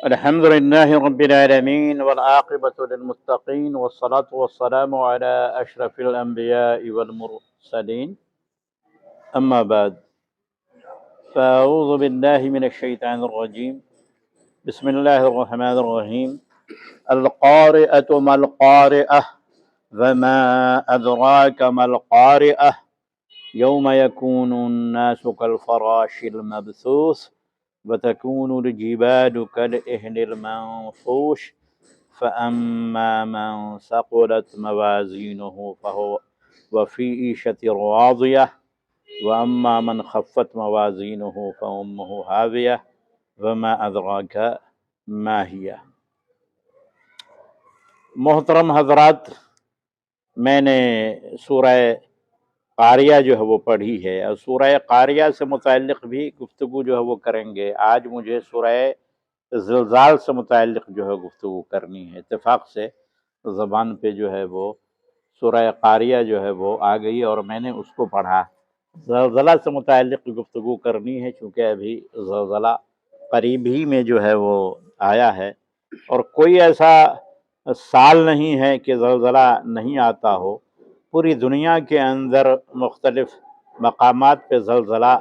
الحمد لله رب العالمين والعاقبة للمتقين والصلاة والسلام على أشرف الأنبياء والمرسلين أما بعد فأعوذ بالله من الشيطان الرجيم بسم الله الرحمن الرحيم القارئة ما القارئة وما أدراك ما القارئة يوم يكون الناس كالفراش المبثوث وتكون الجبال كالإهن المنفوش فأما من ثقلت موازينه فهو وفي عيشة راضية وأما من خفت موازينه فأمه هاوية وما أدراك ما هي۔ محترم حضرات، میں نے سورہ قاریہ جو ہے وہ پڑھی ہے اور سورہ قاریہ سے متعلق بھی گفتگو جو ہے وہ کریں گے۔ آج مجھے سورہ زلزال سے متعلق جو ہے گفتگو کرنی ہے۔ اتفاق سے زبان پہ جو ہے وہ سورہ قاریہ جو ہے وہ آ گئی اور میں نے اس کو پڑھا۔ زلزلہ سے متعلق گفتگو کرنی ہے چونکہ ابھی زلزلہ قریب ہی میں جو ہے وہ آیا ہے اور کوئی ایسا سال نہیں ہے کہ زلزلہ نہیں آتا ہو۔ پوری دنیا کے اندر مختلف مقامات پہ زلزلہ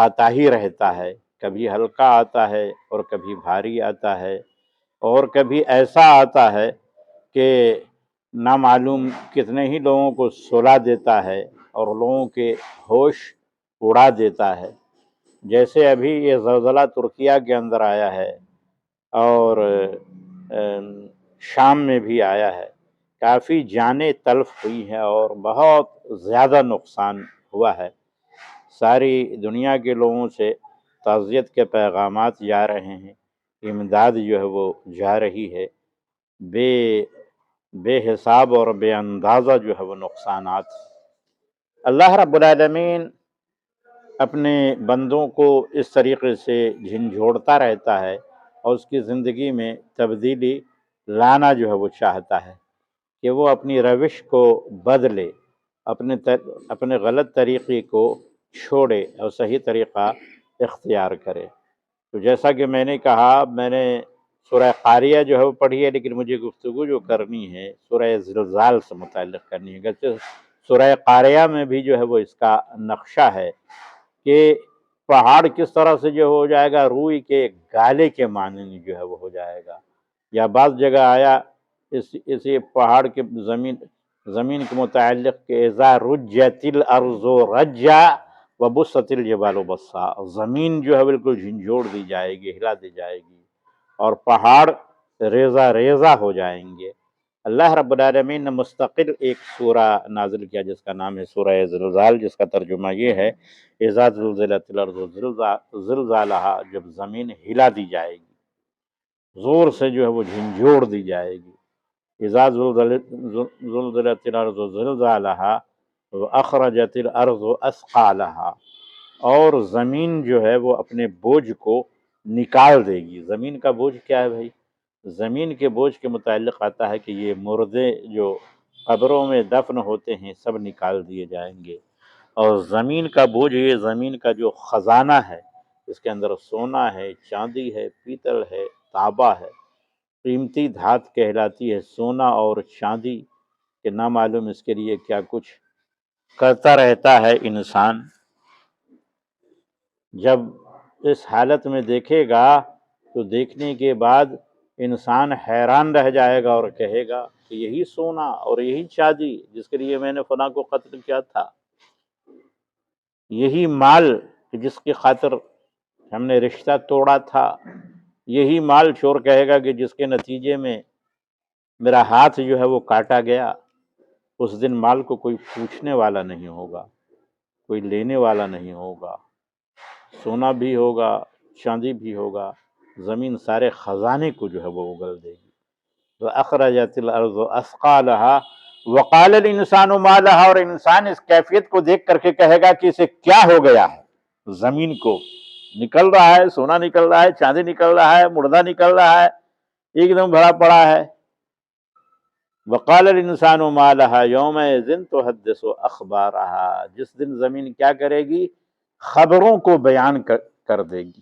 آتا ہی رہتا ہے، کبھی ہلکا آتا ہے اور کبھی بھاری آتا ہے اور کبھی ایسا آتا ہے کہ نامعلوم کتنے ہی لوگوں کو سلا دیتا ہے اور لوگوں کے ہوش اڑا دیتا ہے۔ جیسے ابھی یہ زلزلہ ترکیہ کے اندر آیا ہے اور شام میں بھی آیا ہے، کافی جانیں تلف ہوئی ہیں اور بہت زیادہ نقصان ہوا ہے۔ ساری دنیا کے لوگوں سے تعزیت کے پیغامات جا رہے ہیں، امداد جو ہے وہ جا رہی ہے۔ بے حساب اور بے اندازہ جو ہے وہ نقصانات۔ اللہ رب العالمین اپنے بندوں کو اس طریقے سے جھنجھوڑتا رہتا ہے اور اس کی زندگی میں تبدیلی لانا جو ہے وہ چاہتا ہے کہ وہ اپنی روش کو بدلے، اپنے غلط طریقے کو چھوڑے اور صحیح طریقہ اختیار کرے۔ تو جیسا کہ میں نے کہا، میں نے سورہ قاریہ جو ہے وہ پڑھی ہے، لیکن مجھے گفتگو جو کرنی ہے سورہ زلزال سے متعلق کرنی ہے۔ اگرچہ سورہ قاریہ میں بھی جو ہے وہ اس کا نقشہ ہے کہ پہاڑ کس طرح سے جو ہو جائے گا، روئی کے گالے کے مانند جو ہے وہ ہو جائے گا، یا بعض جگہ آیا اسی پہاڑ کے زمین کے متعلق کہ اذا رجت الارض رجا وبست الجبال بسا، زمین جو ہے بالکل جھنجھوڑ دی جائے گی، ہلا دی جائے گی اور پہاڑ ریزہ ریزہ ہو جائیں گے۔ اللہ رب العالمین نے مستقل ایک سورہ نازل کیا جس کا نام ہے سورہ زلزال، جس کا ترجمہ یہ ہے اذا زلزلت الارض زلزالہا، جب زمین ہلا دی جائے گی، زور سے جو ہے وہ جھنجھوڑ دی جائے گی۔ اذا زلزلت الارض زلزالہا واخرجت الارض اثقالہا، اور زمین جو ہے وہ اپنے بوجھ کو نکال دے گی۔ زمین کا بوجھ کیا ہے بھائی؟ زمین کے بوجھ کے متعلق آتا ہے کہ یہ مردے جو قبروں میں دفن ہوتے ہیں سب نکال دیے جائیں گے، اور زمین کا بوجھ، یہ زمین کا جو خزانہ ہے، اس کے اندر سونا ہے، چاندی ہے، پیتل ہے، تانبا ہے، قیمتی دھات کہلاتی ہے سونا اور چاندی، کہ نامعلوم اس کے لیے کیا کچھ کرتا رہتا ہے انسان۔ جب اس حالت میں دیکھے گا تو دیکھنے کے بعد انسان حیران رہ جائے گا اور کہے گا کہ یہی سونا اور یہی چاندی جس کے لیے میں نے فلاں کو قتل کیا تھا، یہی مال جس کی خاطر ہم نے رشتہ توڑا تھا، یہی مال چور کہے گا کہ جس کے نتیجے میں میرا ہاتھ جو ہے وہ کاٹا گیا۔ اس دن مال کو کوئی پوچھنے والا نہیں ہوگا، کوئی لینے والا نہیں ہوگا، سونا بھی ہوگا، چاندی بھی ہوگا، زمین سارے خزانے کو جو ہے وہ اگل دے گی۔ وَأَخْرَجَتِ الْأَرْضُ أَثْقَالَهَا وَقَالَ الْإِنسَانُ مَا لَهَا، اور انسان اس کیفیت کو دیکھ کر کے کہے گا کہ اسے کیا ہو گیا ہے۔ زمین کو نکل رہا ہے، سونا نکل رہا ہے، چاندی نکل رہا ہے، مردہ نکل رہا ہے، ایک دم بھرا پڑا ہے۔ وَقَالَ الْإِنسَانُ مَا لَهَا يَوْمَئِذٍ تُحَدِّثُ أَخْبَارَهَا، جس دن زمین کیا کرے گی؟ خبروں کو بیان کر دے گی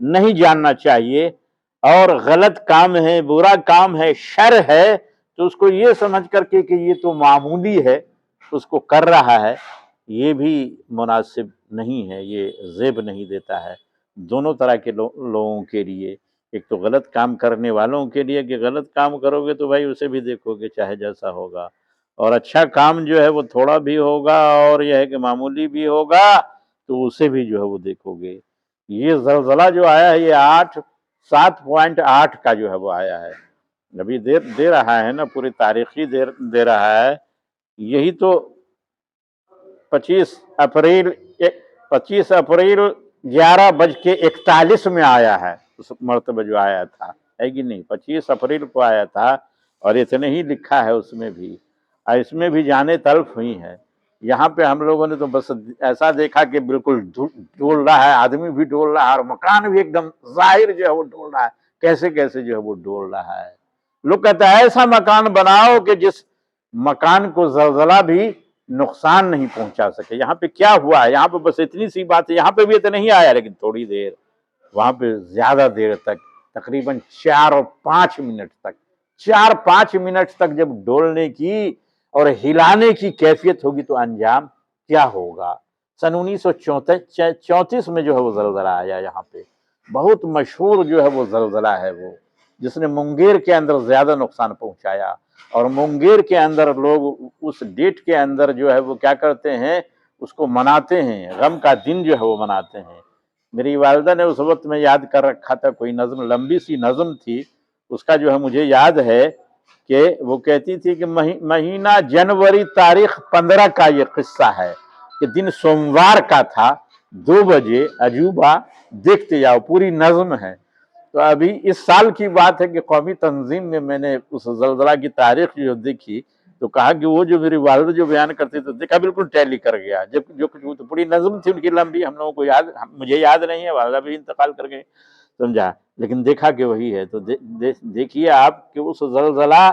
نہیں جاننا چاہیے، اور غلط کام ہے، برا کام ہے، شر ہے، تو اس کو یہ سمجھ کر کے کہ یہ تو معمولی ہے، اس کو کر رہا ہے، یہ بھی مناسب نہیں ہے، یہ زیب نہیں دیتا ہے دونوں طرح کے لوگوں کے لیے۔ ایک تو غلط کام کرنے والوں کے لیے کہ غلط کام کرو گے تو بھائی اسے بھی دیکھو گے چاہے جیسا ہوگا، اور اچھا کام جو ہے وہ تھوڑا بھی ہوگا اور یہ ہے کہ معمولی بھی ہوگا تو اسے بھی جو ہے وہ دیکھو گے۔ یہ زلزلہ جو آیا ہے یہ 7.8 کا جو ہے وہ آیا ہے، ابھی دے رہا ہے نا، پوری تاریخی دے رہا ہے، یہی تو 25 اپریل 11:41 میں آیا ہے، اس مرتبہ جو آیا تھا ہے کہ نہیں، 25 اپریل کو آیا تھا، اور اتنے ہی لکھا ہے اس میں بھی، اور اس میں بھی جانیں تلف ہوئی ہیں۔ یہاں پہ ہم لوگوں نے تو بس ایسا دیکھا کہ بالکل ڈول رہا ہے، آدمی بھی ڈول رہا ہے، اور مکان بھی ایک دم ظاہر جو ہے وہ ڈول رہا ہے، کیسے کیسے جو ہے وہ ڈول رہا ہے۔ لوگ کہتے ہیں ایسا مکان بناؤ کہ جس مکان کو زلزلہ بھی نقصان نہیں پہنچا سکے۔ یہاں پہ کیا ہوا ہے، یہاں پہ بس اتنی سی بات ہے، یہاں پہ بھی اتنا نہیں آیا لیکن تھوڑی دیر، وہاں پہ زیادہ دیر تک، تقریباً 4 اور 5 منٹ تک، 4-5 منٹ تک جب ڈولنے کی اور ہلانے کی کیفیت ہوگی تو انجام کیا ہوگا۔ سن 1934 میں جو ہے وہ زلزلہ آیا یہاں پہ، بہت مشہور جو ہے وہ زلزلہ ہے وہ، جس نے منگیر کے اندر زیادہ نقصان پہنچایا، اور منگیر کے اندر لوگ اس ڈیٹ کے اندر جو ہے وہ کیا کرتے ہیں، اس کو مناتے ہیں، غم کا دن جو ہے وہ مناتے ہیں۔ میری والدہ نے اس وقت میں یاد کر رکھا تھا، کوئی نظم، لمبی سی نظم تھی، اس کا جو ہے مجھے یاد ہے کہ وہ کہتی تھی کہ مہینہ جنوری تاریخ 15 کا یہ قصہ ہے کہ دن سوموار کا تھا، 2 بجے عجوبہ دیکھتے جاؤ، پوری نظم ہے۔ تو ابھی اس سال کی بات ہے کہ قومی تنظیم میں نے اس زلزلہ کی تاریخ جو دیکھی تو کہا کہ وہ جو میری والدہ جو بیان کرتے تھے دیکھا بالکل ٹیلی کر گیا، جو کچھ پوری نظم تھی ان کی لمبی، ہم لوگوں کو مجھے یاد نہیں ہے، والدہ بھی انتقال کر گئے، سمجھا، لیکن دیکھا کہ وہی ہے۔ تو دیکھیے آپ کہ اس زلزلہ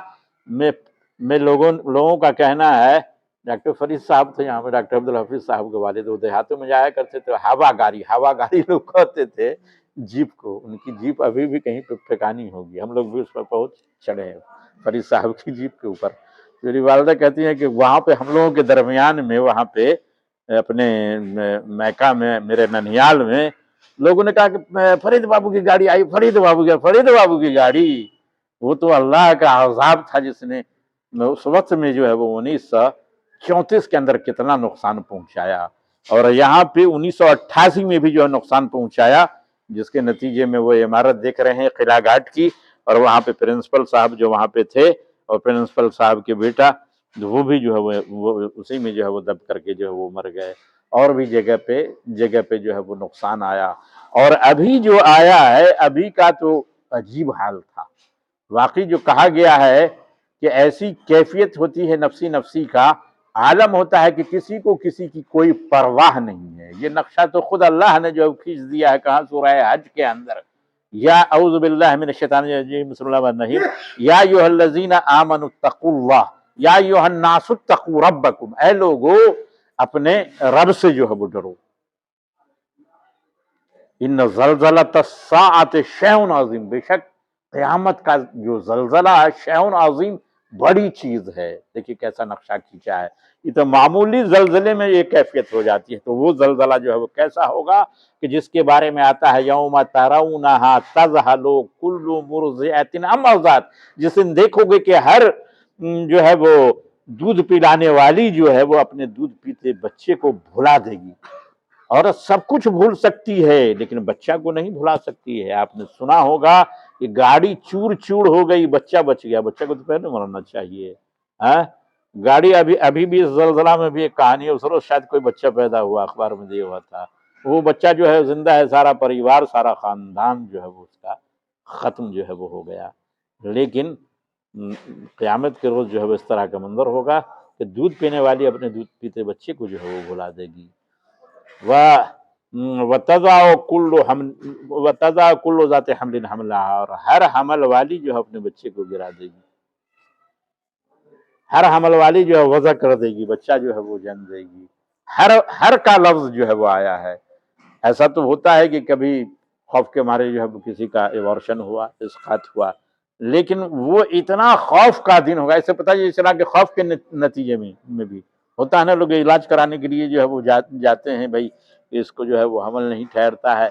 میں لوگوں کا کہنا ہے، ڈاکٹر فرید صاحب تھے یہاں پہ، ڈاکٹر عبدالحفیظ صاحب کے والد، وہ دیہاتوں میں جایا کرتے تھے، ہوا گاری لوگ کہتے تھے جیپ کو، ان کی جیپ ابھی بھی کہیں پہ پھکانی ہوگی، ہم لوگ بھی اس پر پہنچ چڑھے ہیں فرید صاحب کی جیپ کے اوپر۔ میری والدہ کہتی ہیں کہ وہاں پہ ہم لوگوں کے درمیان میں، وہاں پہ اپنے میکہ میں، میرے ننیال میں، لوگوں نے کہا کہ فرید بابو کی گاڑی آئی، فرید بابو کی گاڑی، وہ تو اللہ کا عذاب تھا جس نے اس وقت میں جو ہے وہ 1934 کے اندر کتنا نقصان پہنچایا، اور یہاں پہ 1988 میں بھی جو ہے نقصان پہنچایا، جس کے نتیجے میں وہ عمارت دیکھ رہے ہیں قلعہ گھاٹ کی، اور وہاں پہ پرنسپل صاحب جو وہاں پہ تھے اور پرنسپل صاحب کے بیٹا وہ بھی جو ہے وہ اسی میں جو ہے وہ دب کر کے جو ہے وہ مر گئے، اور بھی جگہ پہ جو ہے وہ نقصان آیا۔ اور ابھی جو آیا ہے، ابھی کا تو عجیب حال تھا واقعی، جو کہا گیا ہے کہ ایسی کیفیت ہوتی ہے نفسی کا عالم ہوتا ہے کہ کسی کو کسی کی کوئی پرواہ نہیں ہے۔ یہ نقشہ تو خود اللہ نے جو کھینچ دیا ہے، کہاں سورہ حج کے اندر، یا اعوذ باللہ من الشیطان الرجیم بسم اللہ الرحمن الرحیم، یا ایھا الذین آمنوا اتقوا اللہ یا ایھا الناس اتقوا ربکم، اے لوگو اپنے رب سے جو ہے وہ ڈرو۔ ان زلزلۃ الساعۃ شیء عظیم، بے شک قیامت کا جو زلزلہ ہے شیء عظیم، بڑی چیز ہے۔ دیکھیے کیسا نقشہ کھینچا ہے، یہ تو معمولی زلزلے میں یہ کیفیت ہو جاتی ہے، تو وہ زلزلہ جو ہے وہ کیسا ہوگا کہ جس کے بارے میں آتا ہے یوم ترونھا تذہل کل مرضعۃ عما ارضعت، جس دن دیکھو گے کہ ہر جو ہے وہ دودھ پلانے والی جو ہے وہ اپنے دودھ پیتے بچے کو بھلا دے گی۔ عورت سب کچھ بھول سکتی ہے لیکن بچہ کو نہیں بھلا سکتی ہے۔ آپ نے سنا ہوگا کہ گاڑی چور چور ہو گئی، بچہ بچ گیا، بچہ کو تو پہلے مرنا چاہیے، ہاں؟ گاڑی ابھی بھی اس زلزلہ میں بھی ایک کہانی ہے، اس روز شاید کوئی بچہ پیدا ہوا، اخبار میں دیا ہوا تھا، وہ بچہ جو ہے زندہ ہے، سارا پریوار، سارا خاندان جو ہے وہ اس کا ختم جو ہے وہ ہو گیا۔ لیکن قیامت کے روز جو ہے وہ اس طرح کا منظر ہوگا کہ دودھ پینے والی اپنے دودھ پیتے بچے کو جو ہے وہ بھلا دے گی۔ وَتَضَعُ كُلُّ ذَاتِ حَمْلٍ حَمْلَهَا، اور ہر حمل والی جو ہے اپنے بچے کو گرا دے گی، ہر حمل والی جو ہے وضع کر دے گی، بچہ جو ہے وہ جن دے گی۔ ہر کا لفظ جو ہے وہ آیا ہے۔ ایسا تو ہوتا ہے کہ کبھی خوف کے مارے جو ہے وہ کسی کا ایبارشن ہوا، اسقاط ہوا، لیکن وہ اتنا خوف کا دن ہوگا، اسے پتہ یہ چلا کہ خوف کے نتیجے میں بھی ہوتا ہے نا، لوگ علاج کرانے کے لیے جو ہے وہ جاتے ہیں، بھائی اس کو جو ہے وہ حمل نہیں ٹھہرتا ہے،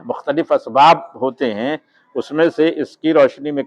مختلف اسباب ہوتے ہیں، اس میں سے اس کی روشنی میں